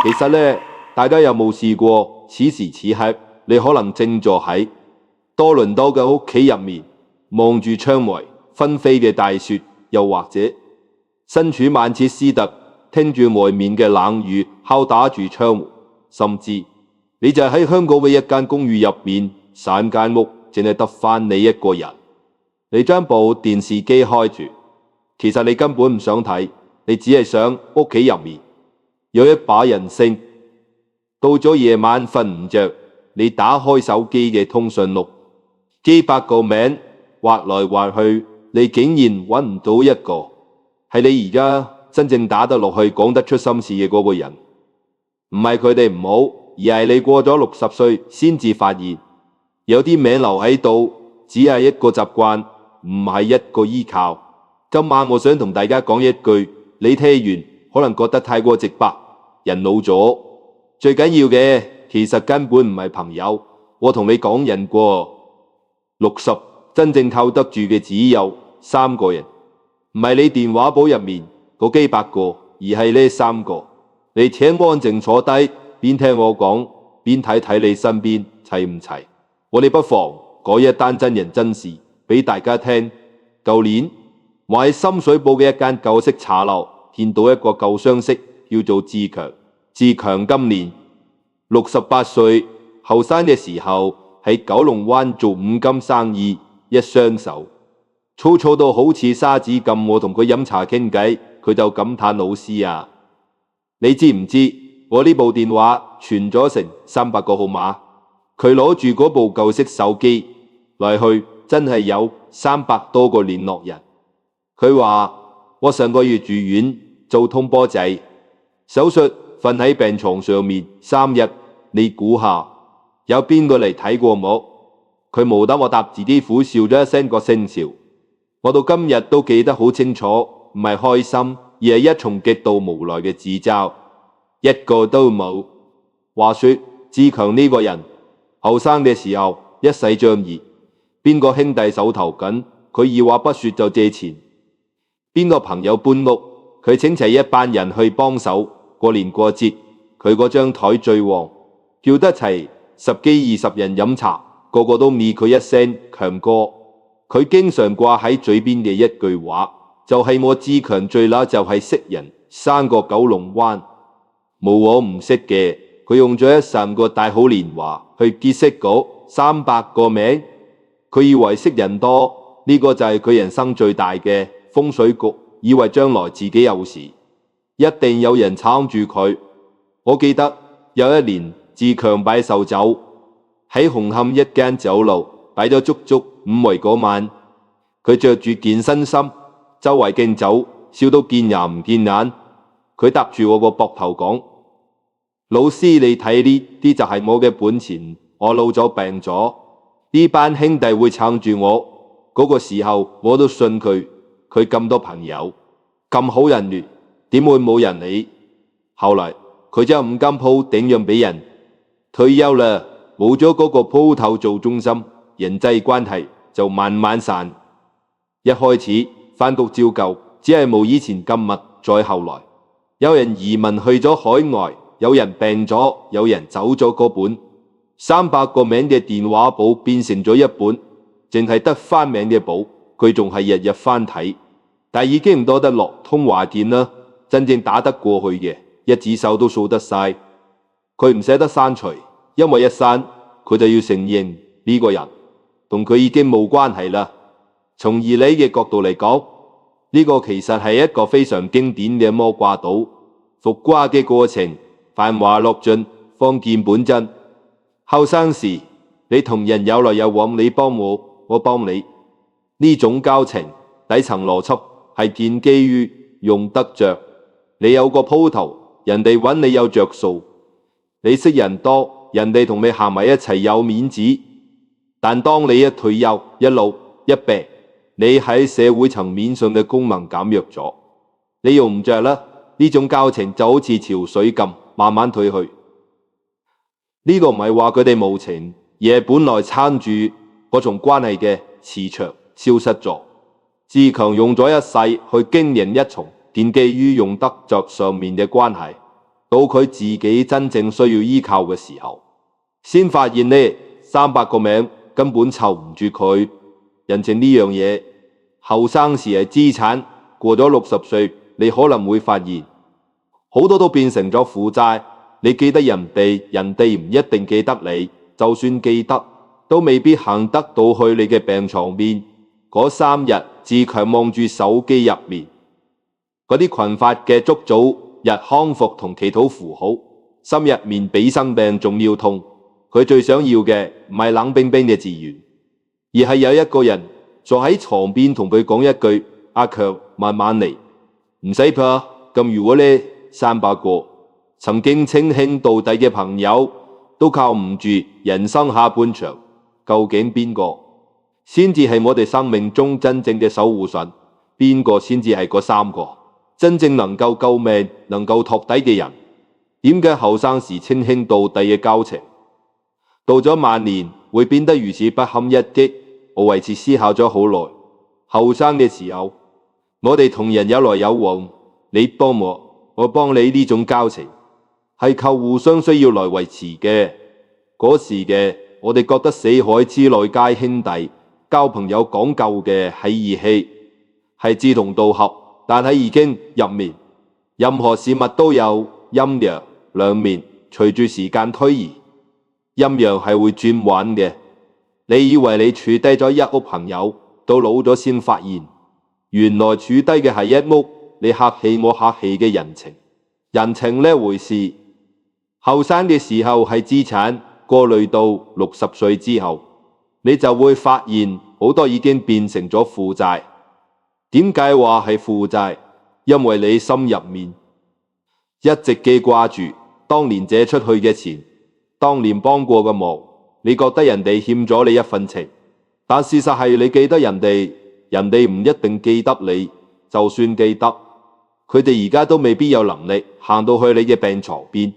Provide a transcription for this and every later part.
其實呢，大家有冇試過此時此刻你可能正坐喺多倫多嘅屋企入面，望住窗外紛飛嘅大雪，又或者身處曼徹斯特，聽住外面嘅冷雨敲打住窗戶，甚至你就喺香港嘅一間公寓入面，成間屋淨係得返你一個人，你將部電視機開住，其實你根本唔想睇，你只係想屋企入面有一把人聲。到咗夜晚瞓唔着，你打開手機嘅通訊錄，幾百個名劃來劃去，你竟然揾唔到一個係你而家真正打得落去講得出心事嘅嗰個人。唔係佢哋唔好，而係你過咗60歲先至發現，有啲名留喺度只係一個習慣，唔係一個依靠。今晚我想同大家講一句，你聽完可能覺得太過直白，人老咗最緊要嘅其實根本唔係朋友。我同你講人過60，真正靠得住嘅只有3個人，唔係你電話簿入面嗰幾百個，而係呢3個。你請安靜坐低，邊聽我講，邊睇睇你身邊齊唔齊。我哋不妨講一單真人真事俾大家聽。舊年我喺深水埗嘅一間舊式茶樓見到一個舊相識，叫做志強。志強今年68歲，後生嘅時候喺九龍灣做五金生意，一雙手粗糙到好似沙子咁。我同佢飲茶傾偈，佢就感嘆老師啊，你知唔知我呢部電話傳咗成300個號碼？佢攞住嗰部舊式手機來去，真係有300多個聯絡人。佢話我上個月住院做通波仔手術，瞓喺病床上面3日，你估下有邊個嚟睇過我？佢冇得我答，自己苦笑咗一聲個聲笑。我到今日都記得好清楚，唔係開心，而係一重極度無奈嘅自嘲，一個都冇。話說志強呢個人後生嘅時候一世仗義，邊個兄弟手頭緊，佢二話不說就借錢；邊個朋友搬屋，佢請齊一班人去幫手。過年過節，佢嗰張台最旺，叫得齊10幾20人飲茶，個個都嗌佢一聲強哥。佢經常掛喺嘴邊嘅一句話就係我志強最乸就係識人，3個九龍灣冇我唔識嘅。佢用咗13個大好年華去結識嗰300個名，佢以為識人多，呢個就係佢人生最大嘅風水局，以為將來自己有事一定有人撐住佢。我記得有一年志強擺壽酒喺紅磡一間酒樓擺咗足足5圍嗰晚，佢着住件新衫，周圍敬酒，笑到見人唔見眼。佢搭住我個膊頭講：老師，你睇呢啲就係我嘅本錢，我老咗病咗，呢班兄弟會撐住我。嗰個時候我都信佢，佢咁多朋友咁好人緣，點會冇人理？後來佢將5間鋪頂讓俾人，退休啦，冇咗嗰個鋪頭做中心，人際關係就慢慢散。一開始飯局照舊，只係冇以前咁密。再後來有人移民去咗海外，有人病咗，有人走咗，嗰本300個名嘅電話簿變成咗一本淨係得翻名嘅簿。佢仲係日日翻睇，但已經唔多得落通話鍵啦。真正打得過去嘅一指手都數得晒。佢唔捨得刪除，因為一刪佢就要承認呢個人同佢已經冇關係啦。從義理嘅角度嚟講，呢個其實係一個非常經典嘅摸瓜賭，伏瓜嘅過程繁華落盡，方見本真。後生時你同人有來有往，你幫我，我幫你，呢種交情底層邏輯係建基於用得着。你有個鋪頭，人哋揾你有着數，你識人多，人哋同你行埋一齊有面子。但當你一退休一老一病，你喺社會層面上嘅功能減弱咗，你用唔着啦。呢種交情就好似潮水咁慢慢退去。呢個唔係話佢哋無情，而係本來撐住嗰種關係嘅磁場消失咗。志強用咗一世去經營一重建基於用得着上面嘅關係，到佢自己真正需要依靠嘅時候，先發現呢300個名根本湊唔住佢。人情呢樣嘢，後生時係資產，過咗60歲，你可能會發現好多都變成咗負債。你記得人哋，人哋唔一定記得你，就算記得，都未必行得到去你嘅病床邊。嗰3日自強望住手機入面嗰啲群發嘅祝早日康復同祈禱符號，心入面比生病仲要痛。佢最想要嘅唔係冷冰冰嘅字語，而係有一個人坐喺床邊同佢講一句：阿強，慢慢嚟，唔使怕。咁如果呢300個曾經稱兄道弟嘅朋友都靠唔住人生下半場，究竟邊個先至係我哋生命中真正嘅守護神？邊個先至係嗰3個真正能夠救命、能夠托底嘅人？點解後生時稱兄道弟嘅交情，到咗晚年會變得如此不堪一擊？我為此思考咗好耐。後生嘅時候，我哋同人有來有往，你幫我，我幫你，呢種交情係靠互相需要來維持嘅。嗰時嘅我哋覺得死海之內皆兄弟，交朋友講究嘅係義氣，係志同道合。但係已經入面，任何事物都有陰陽兩面，隨住時間推移，陰陽係會轉彎嘅。你以為你儲低咗一屋朋友，到老咗先發現，原來儲低嘅係一屋你客氣我客氣嘅人情。人情呢回事，後生嘅時候係資產，過濾到60歲之後，你就會發現好多已經變成咗負債。點解話係負債？因為你心入面一直記掛住當年借出去嘅錢，當年幫過嘅忙，你覺得人哋欠咗你一份情，但事實係你記得人哋，人哋唔一定記得你。就算記得，佢哋而家都未必有能力行到去你嘅病床邊。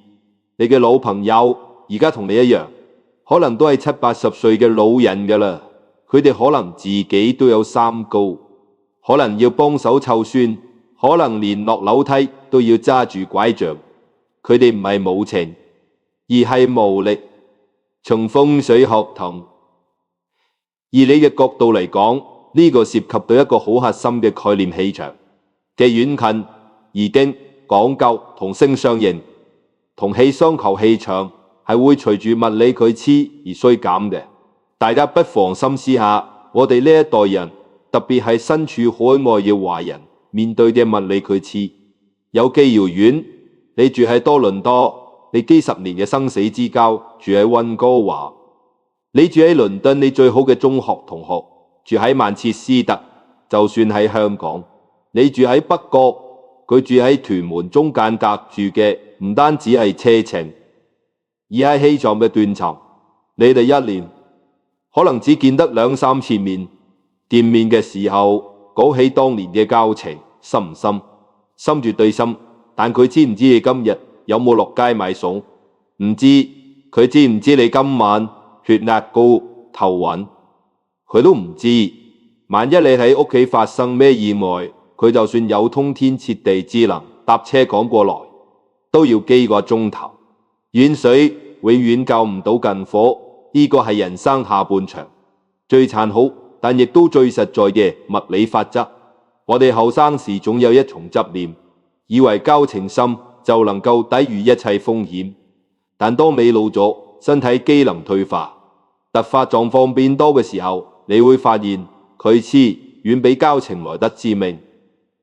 你嘅老朋友而家同你一樣，可能都係70、80歲嘅老人㗎喇，佢哋可能自己都有三高，可能要幫手湊孫，可能連落樓梯都要揸住拐杖。佢哋唔係冇情，而係無力。從風水學同以你嘅角度嚟講，呢個涉及到一個好核心嘅概念，氣場嘅遠近易經講究同聲相應，同氣相求。氣場係會隨住物理距離而衰減嘅。大家不妨深思下，我哋呢一代人，特別係身處海外嘅華人，面對嘅物理距離有幾遙遠？你住喺多倫多，你幾十年嘅生死之交住喺溫哥華；你住喺倫敦，你最好嘅中學同學住喺曼徹斯特。就算喺香港，你住喺北角，佢住喺屯門，中間隔住嘅唔單止係車程，而係氣場嘅斷層。你哋一年可能只見得2、3次面，見面嘅時候講起當年嘅交情，深唔深？深絕對深。但佢知唔知你今日有冇落街買餸？唔知。佢知唔知你今晚血壓高、頭暈？佢都唔知。萬一你喺屋企發生咩意外，佢就算有通天徹地智能搭車趕過來，都要幾個鐘頭。遠水永遠救唔到近火，呢個係人生下半場最殘酷但亦都最實在嘅物理法則。我哋後生時總有一重執念，以為交情深就能夠抵禦一切風險，但當你老咗，身體機能退化，突發狀況變多嘅時候，你會發現距離遠比交情來得致命。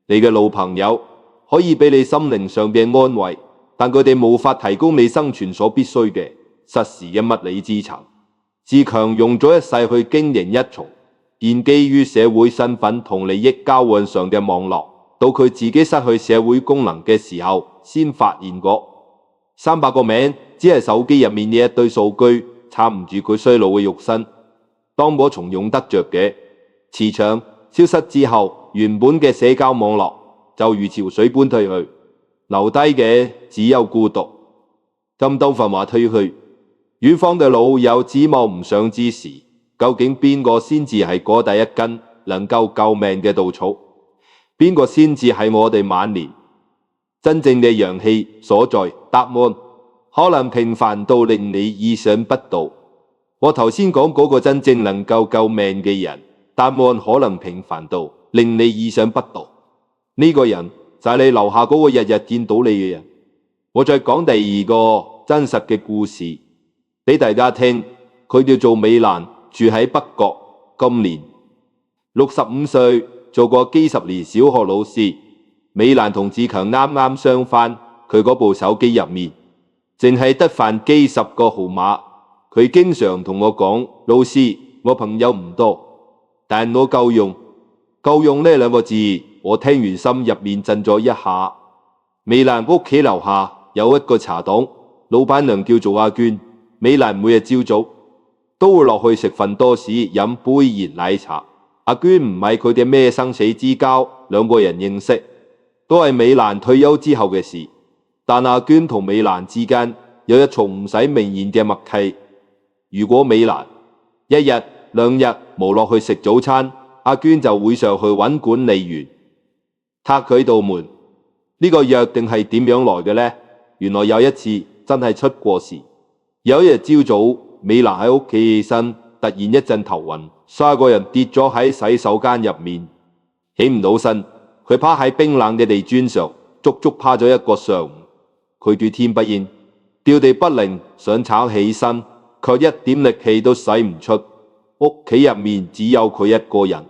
你嘅老朋友可以俾你心靈上嘅安慰，但佢哋無法提供你生存所必須嘅實時嘅物理支撐。自強用咗一世去經營一重建基於社會身份同利益交換上嘅網絡，到佢自己失去社會功能嘅時候，先發現過300個名只係手機入面嘅一堆數據，撐唔住佢衰老嘅肉身。當我重用得着嘅磁場消失之後，原本嘅社交網絡就如潮水般退去，留低嘅只有孤獨。咁多份話退去，遠方嘅老友指望唔上之時，究竟邊個先至係嗰第一根能夠救命嘅稻草？邊個先至係我哋晚年真正嘅陽氣所在，答案可能平凡到令你意想不到。我頭先講嗰個真正能夠救命嘅人，答案可能平凡到令你意想不到。呢個人就係你樓下嗰個日日見到你嘅人。我再講第二個真實嘅故事俾大家聽，佢叫做美蘭，住喺北角，今年65歲，做過幾十年小學老師。美蘭同志強啱啱相反，佢嗰部手機入面淨係得返幾十個號碼。佢經常同我講，老師，我朋友唔多，但我夠用。夠用呢兩個字，我聽完心入面震咗一下。美蘭屋企樓下有一個茶檔，老闆娘叫做阿娟。美蘭每日朝早都會落去食份多士，飲杯熱奶茶。阿娟唔係佢哋咩生死之交，兩個人認識都係美蘭退休之後嘅事。但阿娟同美蘭之間有一重唔使明言嘅默契。如果美蘭一日兩日冇落去食早餐，阿娟就會上去揾管理員，撻佢道門。呢個約定係點樣來嘅呢？原來有一次真係出過事。有一日朝早，美蘭喺屋企起身，突然一陣頭暈，3個人跌咗喺洗手間入面，起唔到身。佢趴喺冰冷嘅地磚上，足足趴咗一個上午。佢對天不應，掉地不靈，想撐起身，卻一點力氣都使唔出。屋企入面只有佢一個人。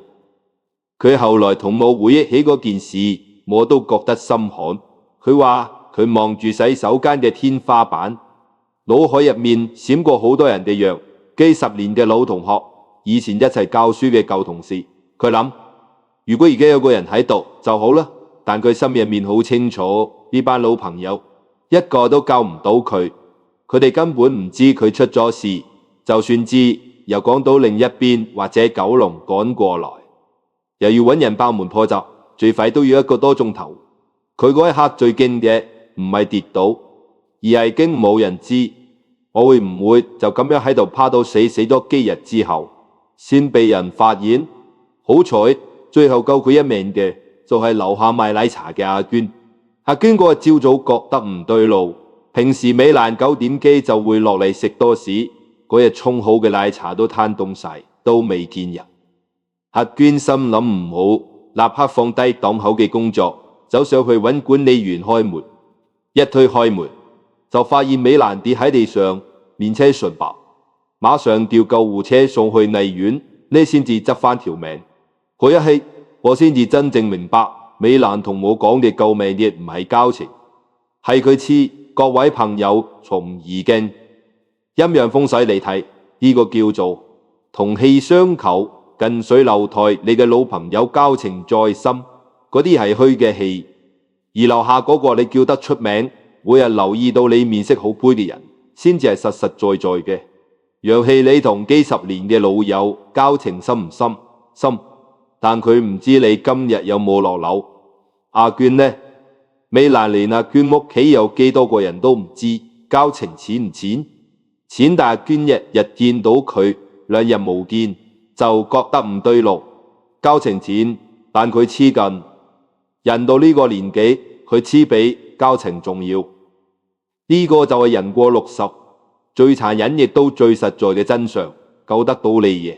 佢後來同我回憶起嗰件事，我都覺得心寒。佢話佢望住洗手間嘅天花板，腦海入面閃過好多人嘅樣，幾十年嘅老同學，以前一齊教書嘅舊同事。佢諗，如果而家有個人喺度就好啦。但佢心入面好清楚，呢班老朋友一個都救唔到佢。佢哋根本唔知佢出咗事，就算知，又趕到另一邊或者九龍趕過來，又要揾人爆門破閘，最快都要1個多鐘頭。佢嗰一刻最驚嘅唔係跌倒，而係驚冇人知我會唔會就咁樣喺度趴到死咗幾日之後先被人發現。好彩最後救佢一命嘅就係樓下賣奶茶嘅阿娟。阿娟嗰日朝早覺得唔對路，平時美蘭9點幾就會落嚟食多士，嗰日沖好嘅奶茶都攤凍晒，都未見人。阿娟心諗唔好，立刻放低檔口嘅工作，走上去揾管理員開門。一推開門就發現美蘭跌喺地上，面青唇白，馬上調救護車送去荔園，呢先至執返條命。嗰一刻我先至真正明白，美蘭同我講嘅救命亦唔係交情，係佢黐。各位朋友從易經陰陽風水嚟睇，呢個叫做同氣相求，近水樓台。你嘅老朋友交情再深，嗰啲係虛嘅氣，而樓下嗰個你叫得出名，每日留意到你面色好灰嘅人，先至係實實在在嘅陽氣。你同幾十年嘅老友交情深唔深？深，但佢唔知你今日有冇落樓。阿娟呢？美蘭連阿娟屋企有幾多個人都唔知，交情淺唔淺？淺，但阿娟日日見到佢，2日冇見就覺得唔對路。交情淺，但佢黐近。人到呢個年紀，佢黐比交情重要。呢個就係人過60最殘忍亦都最實在嘅真相。救得到你嘅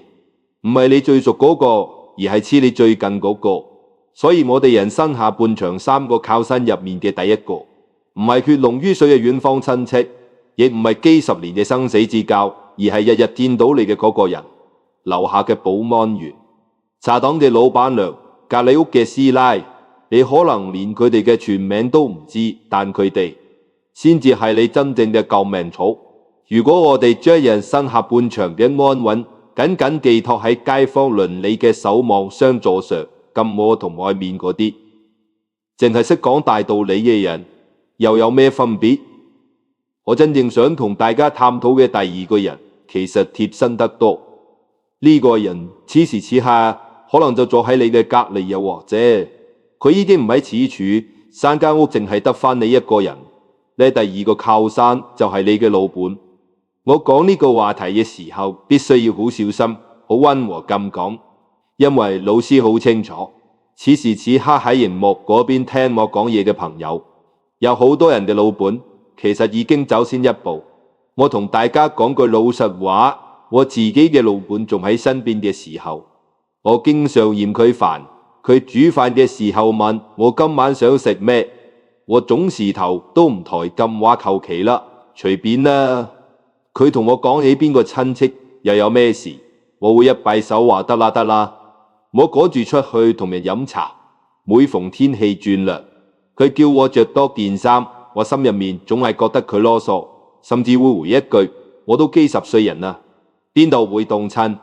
唔係你最熟嗰個，而係黐你最近嗰個。所以我哋人生下半場3個靠山入面嘅第一個，唔係血濃於水嘅遠方親戚，亦唔係幾十年嘅生死之交，而係日日見到你嘅嗰個人。樓下嘅保安員、茶檔嘅老闆娘、隔籬屋嘅師奶，你可能連佢哋嘅全名都唔知，但佢哋先至係你真正嘅救命草。如果我哋將人生下半場嘅安穩緊緊寄託喺街坊鄰里嘅守望相助上，咁我同外面嗰啲淨係識講大道理嘅人又有咩分別？我真正想同大家探討嘅第二個人，其實貼身得多。呢個人此時此刻可能就坐喺你嘅隔離，又或者佢已經唔喺此處，3間屋淨係得返你一個人。呢第二個靠山就係你嘅老本。我講呢個話題嘅時候，必須要好小心，好溫和咁講。因為老師好清楚，此時此刻喺熒幕嗰邊聽我講嘢嘅朋友，有好多人嘅老本其實已經走先一步。我同大家講句老實話，我自己嘅老本仲喺身邊嘅時候，我經常嫌佢煩。佢煮飯嘅時候問我今晚想食咩，我總是頭都唔抬，咁話求其啦，隨便啦。佢同我講起邊個親戚又有咩事，我會一擺手話得啦得啦。我趕住出去同人飲茶，每逢天氣轉涼，佢叫我着多件衫，我心入面總係覺得佢囉嗦，甚至會回一句我都幾10歲人啦，邊度會凍親？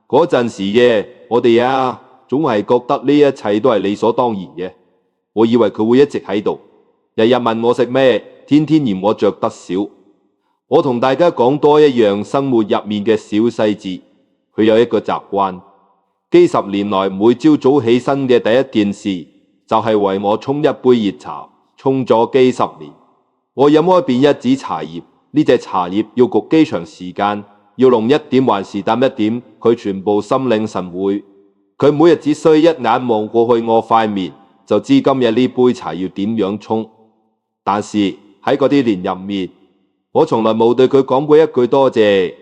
嗰陣時嘅我哋啊，總係覺得呢一切都係理所當然嘅。我以為佢會一直喺度，日日問我食咩，天天嫌我着得少。我同大家講多一樣生活入面嘅小細節，佢有一個習慣，幾10年來每朝早起身嘅第一件事就係為我沖一杯熱茶，沖咗幾10年。我飲開遍一指茶葉，呢隻茶葉要焗幾長時間，要弄一點還是淡一點，佢全部心領神會。佢每日只需一眼望過去我塊面，就知今日呢杯茶要點樣沖。但是喺嗰啲年入面，我從來冇對佢講過一句多謝。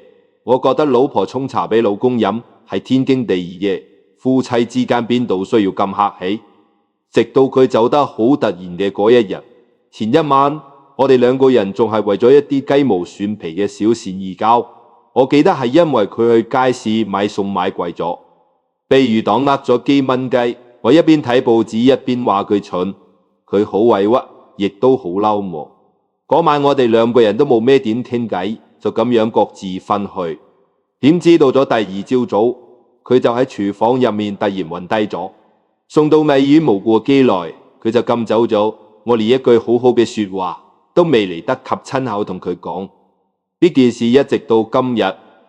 我覺得老婆沖茶俾老公飲係天經地義嘅，夫妻之間邊度需要咁客氣？直到佢走得好突然嘅嗰一日，前一晚我哋兩個人仲係為咗一啲雞毛蒜皮嘅小事而交。我記得係因為佢去街市買餸買貴咗，被魚檔呃咗幾蚊雞。我一邊睇報紙一邊話佢蠢，佢好委屈，亦都好嬲我。嗰晚我哋兩個人都冇咩點傾偈，就咁樣各自分去。點知到咗第二朝早，佢就喺廚房入面突然暈低咗。送到米院冇過幾耐，佢就咁走咗。我連一句好好嘅說話都未嚟得及親口同佢講。呢件事一直到今日，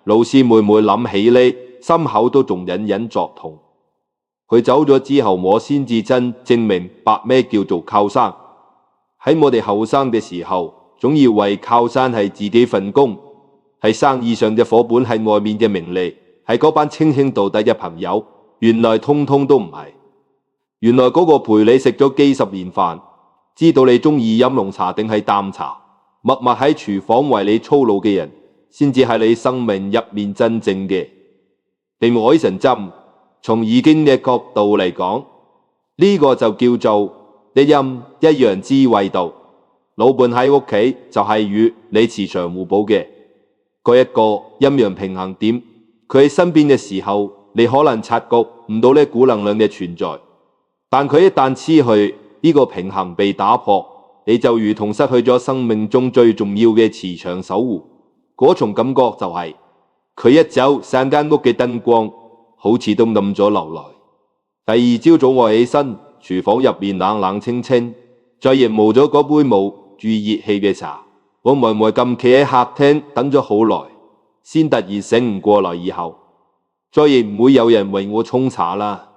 老師每每諗起呢，心口都仲隱隱作痛。佢走咗之後，我先至真正明白咩叫做靠山。喺我哋後生嘅時候，總以為靠山係自己份工，係生意上嘅夥伴，係外面嘅名利，係嗰班稱兄道弟嘅朋友。原來通通都唔係。原來嗰個陪你食咗幾10年飯，知道你中意飲濃茶定係淡茶，默默喺廚房為你操勞嘅人，先至係你生命入面真正嘅定海神針。從易經嘅角度嚟講，呢個就叫做一陰一陽之謂道。老伴喺屋企就係與你磁場互補嘅嗰一個陰陽平衡點。佢喺身邊嘅時候，你可能察覺唔到呢股能量嘅存在，但佢一旦黐去，呢個平衡被打破，你就如同失去咗生命中最重要嘅磁場守護。嗰種感覺就係佢一走，成間屋嘅燈光好似都暗咗落來。第二朝早我起身，廚房入面冷冷清清，再亦冇咗嗰杯冇注熱氣嘅茶。我呆呆咁企喺客廳等咗好耐，先突然醒唔過來，以後再亦唔會有人為我沖茶啦。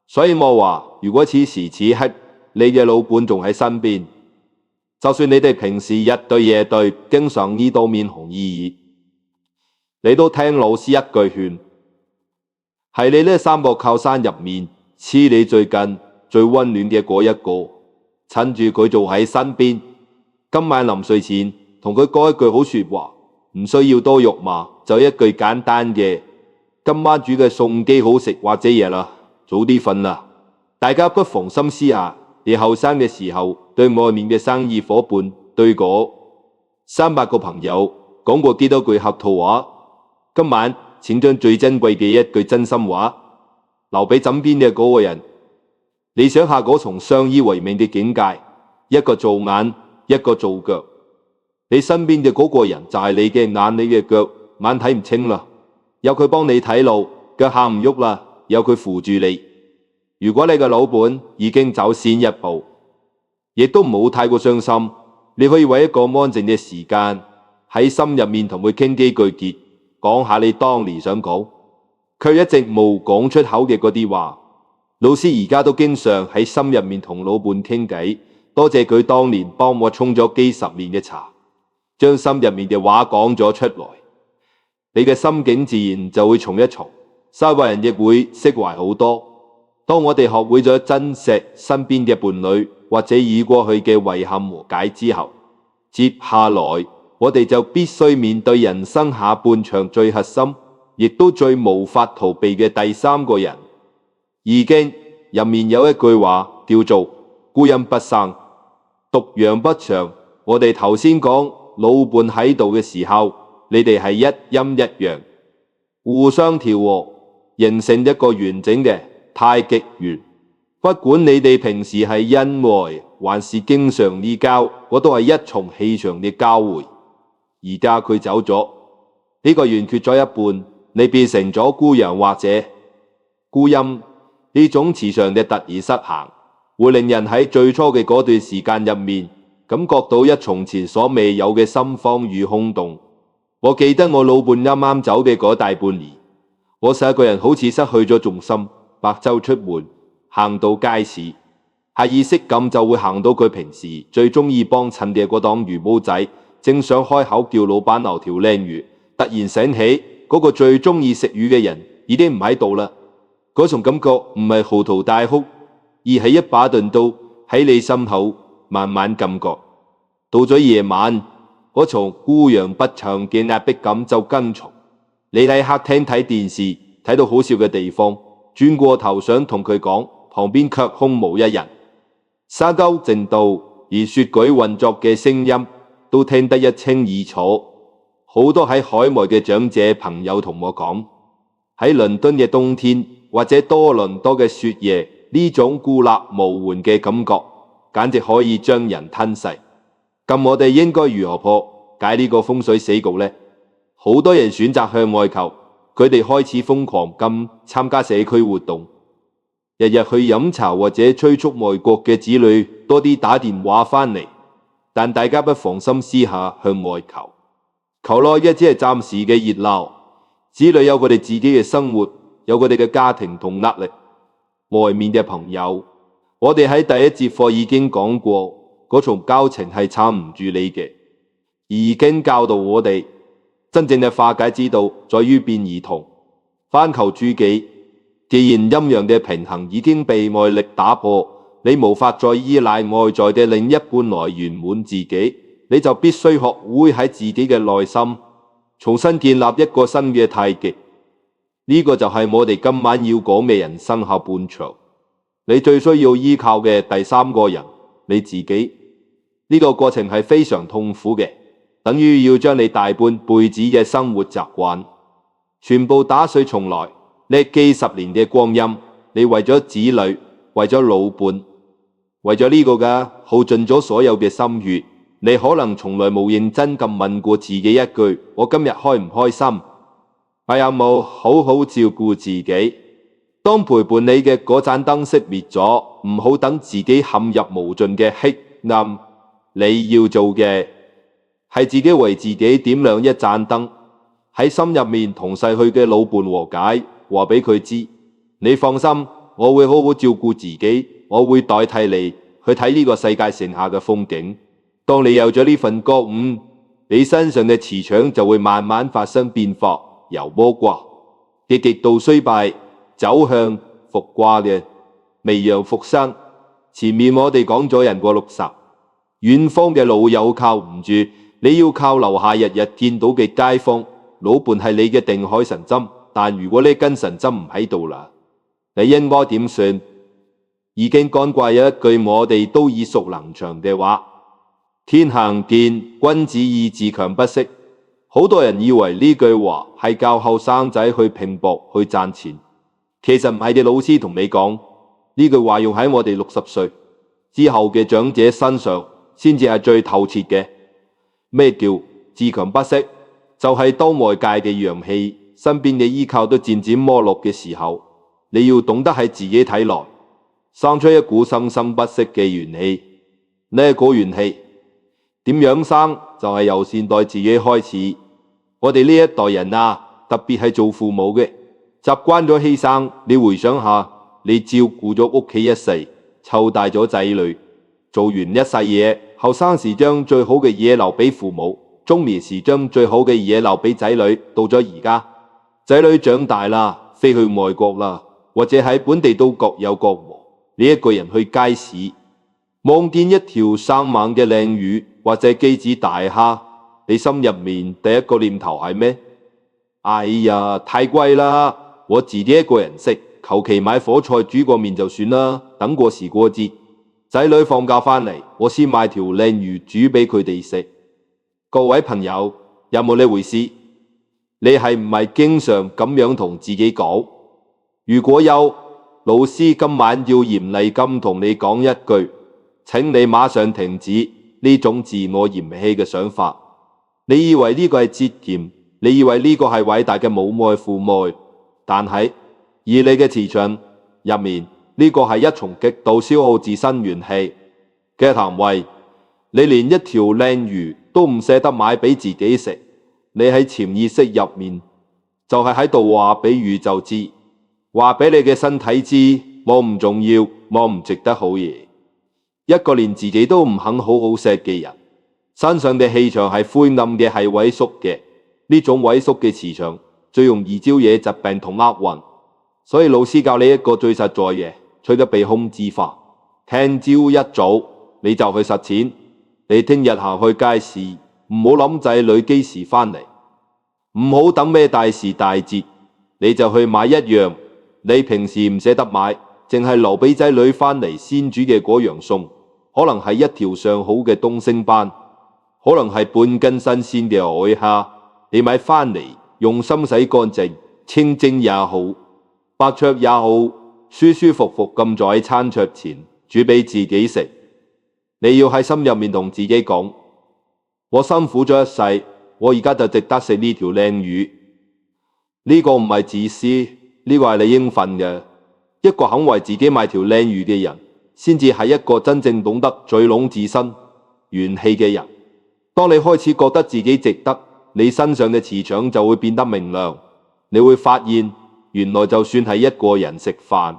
所以我話，如果此時此刻你嘅老伴仲喺身邊，就算你哋平時日對夜對，經常呢到面紅耳熱，你都聽老師一句勸，係你呢3個靠山入面黐你最近最溫暖嘅嗰一個，趁住佢仲喺身邊，今晚臨睡前同佢講一句好說話，唔需要多肉麻，就一句簡單嘅今晚煮嘅餸幾好食或者嘢啦，早啲瞓啦。大家不妨深思下，你後生嘅時候對外面嘅生意夥伴，對嗰300個朋友講過幾多句客套話。今晚請將最珍貴嘅一句真心話留俾枕邊嘅嗰個人。你想下嗰從相依為命嘅境界，一個做眼，一個做腳。你身邊嘅嗰個人就係你嘅眼，你嘅腳。眼睇唔清啦，有佢幫你睇路；腳行唔喐啦，有佢扶住你。如果你嘅老伴已經走先一步，亦都唔好太過傷心。你可以為一個安靜嘅時間喺心入面同佢傾幾句結，講下你當年想講卻一直冇講出口嘅嗰啲話。老師而家都經常喺心入面同老伴傾偈，多謝佢當年幫我沖咗幾10年嘅茶，將心入面嘅話講咗出來。你嘅心境自然就會重一重，周圍人亦會釋懷好多。當我哋學會咗珍惜身邊嘅伴侶，或者已過去嘅遺憾和解之後，接下來我哋就必須面對人生下半場最核心，亦都最無法逃避嘅第三個人。易經入面有一句話叫做孤陰不生，獨陽不長。我哋頭先講老伴喺度嘅時候，你哋係一陰一陽，互相調和，形成一個完整嘅太極圓。不管你哋平時係恩愛還是經常嗌交，我都係一重氣場嘅交匯。而家佢走咗，呢個圓缺咗一半，你變成咗孤陽或者孤陰。呢種磁場嘅突而失行，會令人喺最初嘅嗰段時間入面，感覺到一從前所未有嘅心慌與空洞。我記得我老伴啱啱走嘅嗰大半年，我成個人好似失去咗重心，白晝出門行到街市，下意識咁就會行到佢平時最中意幫襯嘅嗰檔魚煲仔，正想開口叫老闆留條靚魚，突然醒起嗰個最中意食魚嘅人已經唔喺度啦。嗰種感覺唔係嚎啕大哭，而係一把鈍刀喺你心口慢慢感覺。到咗夜晚，嗰種孤陽不長嘅壓迫感就跟從你喺客廳睇電視，睇到好笑嘅地方，轉過頭想同佢講，旁邊卻空無一人。沙溝靜到而雪舉運作嘅聲音都聽得一清二楚。好多喺海外嘅長者朋友同我講，喺倫敦嘅冬天或者多倫多嘅雪夜，呢種孤立無援嘅感覺簡直可以將人吞噬。咁我哋應該如何破解呢個風水死局呢？好多人選擇向外求，佢哋開始瘋狂咁參加社區活動，日日去飲茶或者催促外國嘅子女多啲打電話返嚟。但大家不妨深思下，向外求，求來嘅只係暫時嘅熱鬧。子女有佢哋自己嘅生活，有佢哋嘅家庭同壓力。外面嘅朋友，我哋喺第一節課已經講過，嗰種交情係撐唔住你嘅。易經教導我哋，真正嘅化解之道在於變而同，翻求諸己。既然陰陽嘅平衡已經被外力打破，你無法再依賴外在嘅另一半來圓滿自己，你就必須學會喺自己嘅內心重新建立一個新嘅太極。呢個就係我哋今晚要講嘅人生下半場。你最需要依靠嘅第三個人，你自己。呢個過程係非常痛苦嘅，等於要將你大半輩子嘅生活習慣全部打碎重來。呢幾十年嘅光陰，你為咗子女，為咗老伴，為咗呢個嘅耗盡咗所有嘅心血。你可能從來冇認真咁問過自己一句：我今日開唔開心？我有冇好好照顧自己？當陪伴你嘅嗰盞燈熄滅咗，唔好等自己陷入無盡嘅黑暗。你要做嘅係自己為自己點亮一盞燈，喺心入面同逝去嘅老伴和解，話俾佢知：你放心，我會好好照顧自己，我會代替你去睇呢個世界剩下嘅風景。當你有咗呢份覺悟，你身上嘅磁場就會慢慢發生變化，由魔卦嘅極度衰敗走向復卦嘅微陽復生。前面我哋講咗人過60，遠方嘅老友靠唔住，你要靠樓下日日見到嘅街坊。老伴係你嘅定海神針，但如果呢根神針唔喺度啦，你應該點算？易經乾卦有一句我哋都耳熟能詳嘅話：天行健，君子以自強不息。好多人以為呢句話係教後生仔去拼搏去賺錢，其實唔係嘅。老師同你講，呢句話用喺我哋60歲之後嘅長者身上先至係最透徹嘅。咩叫自強不息？就係當外界嘅陽氣、身邊嘅依靠都漸漸沒落嘅時候，你要懂得喺自己體內生出一股生生不息嘅元氣。呢股元氣點樣生？就係由善待自己開始。我哋呢一代人啊，特別係做父母嘅，習慣咗犧牲。你回想下，你照顧咗屋企一世，湊大咗仔女，做完一世嘢，後生時將最好嘅嘢留俾父母，中年時將最好嘅嘢留俾仔女。到咗而家，仔女長大啦，飛去外國啦，或者喺本地都各有各忙。你一個人去街市，望見一條生猛嘅靚魚或者機子大蝦，你心入面第一個念頭係咩？哎呀，太貴啦！我自己一個人食，求其買火菜煮個麵就算啦。等過時過節，仔女放假返嚟，我先買條靚魚煮俾佢哋食。各位朋友，有冇呢回事？你係唔係經常咁樣同自己講？如果有，老師今晚要嚴厲咁同你講一句，請你馬上停止呢種自我嫌棄嘅想法。你以為呢個係節儉，你以為呢個係偉大嘅母愛父愛，但係以你嘅磁場入面，呢個係一重極度消耗自身元氣嘅行為。你連一條靚魚都唔捨得買俾自己食，你喺潛意識入面就係喺度話俾宇宙知，話俾你嘅身體知，我唔重要，我唔值得好嘢。一個連自己都唔肯好好錫嘅人，身上嘅氣場係灰暗嘅，係萎縮嘅。呢種萎縮嘅磁場最容易招惹疾病同厄運。所以老師教你一個最實在嘅，取得被控制法。聽朝一早你就去實踐。你聽日行去街市，唔好諗仔女幾時返嚟，唔好等咩大時大節，你就去買一樣你平時唔捨得買，淨係留俾仔女返嚟先煮嘅嗰樣餸。可能係一條上好嘅東星斑，可能係半斤新鮮嘅海蝦。你買返嚟，用心洗乾淨，清蒸也好，白灼也好，舒舒服服咁坐喺餐桌前煮俾自己食。你要喺心入面同自己講，我辛苦咗一世，我而家就值得食呢條靚魚。呢個唔係自私，呢個係你應份嘅。一個肯為自己買條靚魚嘅人，先至係一個真正懂得聚攏自身元氣嘅人。當你開始覺得自己值得，你身上嘅磁場就會變得明亮。你會發現，原來就算係一個人食飯，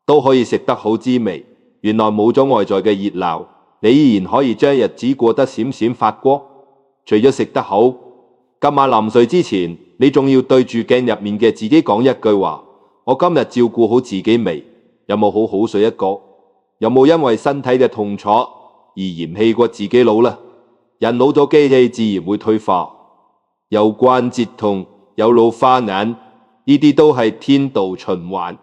都可以食得好滋味。原來冇咗外在嘅熱鬧，你依然可以將日子過得閃閃發光。除咗食得好，今晚臨睡之前，你仲要對住鏡入面嘅自己講一句話：我今日照顧好自己未？有冇好好睡一覺？有冇因為身體嘅痛楚而嫌棄過自己老呢？人老咗，機器自然會退化，有關節痛，有老花眼，呢啲都係天道循環。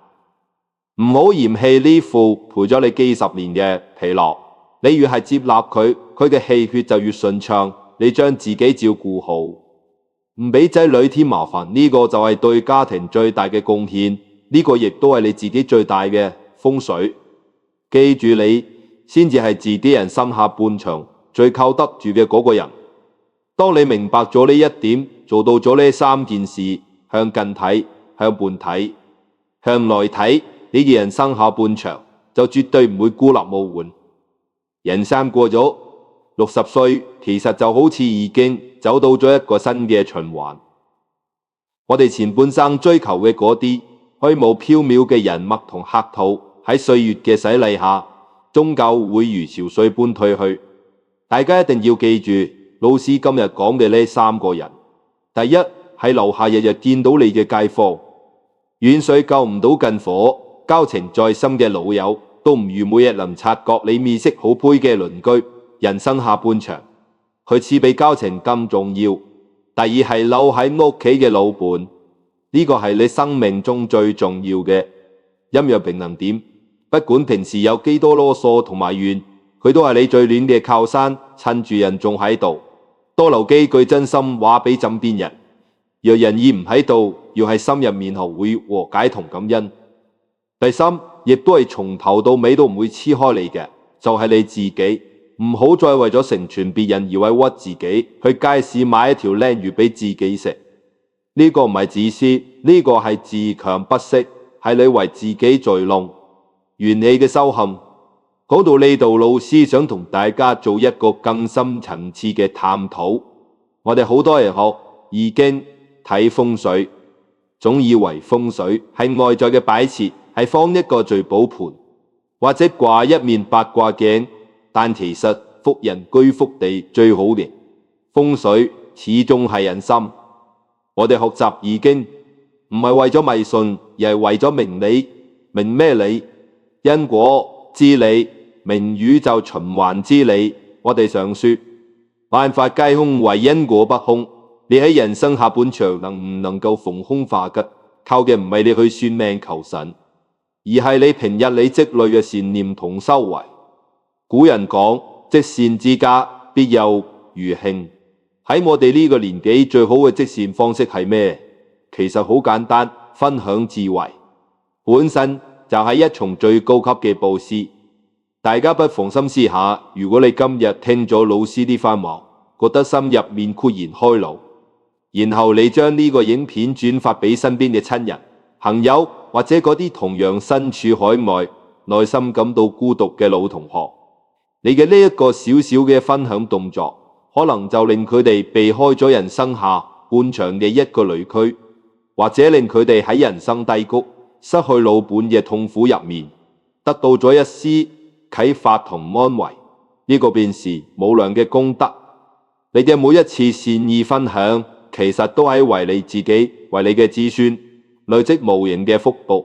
唔好嫌棄呢副陪咗你幾十年嘅皮囊，你越係接納佢，佢嘅氣血就越順暢。你將自己照顧好，唔俾仔女添麻煩，呢個就係對家庭最大嘅貢獻，呢個亦都係你自己最大嘅風水。記住，你先至係自己人生下半場最靠得住嘅嗰個人。當你明白咗呢一點，做到咗呢三件事，向近睇，向伴睇，向內睇，你嘅人生下半場就絕對唔會孤立無援。人生過咗60歲，其實就好似已經走到咗一個新嘅循環。我哋前半生追求嘅嗰啲虛無縹緲嘅人脈同客套，喺歲月嘅洗禮下，終究會如潮水般退去。大家一定要記住老師今日講嘅呢三個人。第一，係樓下日日見到你嘅街坊，遠水救唔到近火，交情再深嘅老友都唔如每日能察覺你面色好胚嘅鄰居。人生下半場，佢似比交情更重要。第二，係留喺屋企嘅老伴，呢個係你生命中最重要嘅陰陽平衡點。不管平時有幾多囉嗦同埋怨，佢都係你最暖嘅靠山。趁住人仲喺度，多留幾句真心話俾枕邊人。若人已唔喺度，要喺心入面學會和解同感恩。第三，亦都係從頭到尾都唔會黐開你嘅，就係你自己。唔好再為咗成全別人而委屈自己，去街市買一條靚魚俾自己食。呢個唔係自私，呢個係自強不息，係你為自己聚弄元氣嘅修行。講到呢度，老師想同大家做一個更深層次嘅探討。我哋好多人學易經睇風水，總以為風水係外在嘅擺設，係放一個聚寶盤或者掛一面八卦鏡。但其實福人居福地最好嘅風水始終係人心。我哋學習易經唔係為咗迷信，而係為咗明理。明咩理？因果之理，明宇宙循環之理。我哋常說，萬法皆空，唯因果不空。你喺人生下半場能唔能夠逢凶化吉，靠嘅唔係你去算命求神，而係你平日你積累嘅善念同修為。古人講，積善之家，必有餘慶。喺我哋呢個年紀，最好嘅積善方式係咩？其實好簡單，分享智慧，本身就係一重最高級嘅布施。大家不妨深思下，如果你今日聽咗老師呢番話，覺得心入面豁然開朗，然後你將呢個影片轉發俾身邊嘅親人、朋友，或者嗰啲同樣身處海外、內心感到孤獨嘅老同學，你嘅呢一個小小嘅分享動作，可能就令佢哋避開咗人生下半場嘅一個雷區，或者令佢哋喺人生低谷、失去老本嘅痛苦入面，得到咗一絲啟發同安慰。呢個便是無量嘅功德。你嘅每一次善意分享，其實都係為你自己、為你嘅子孫累積無形嘅福報。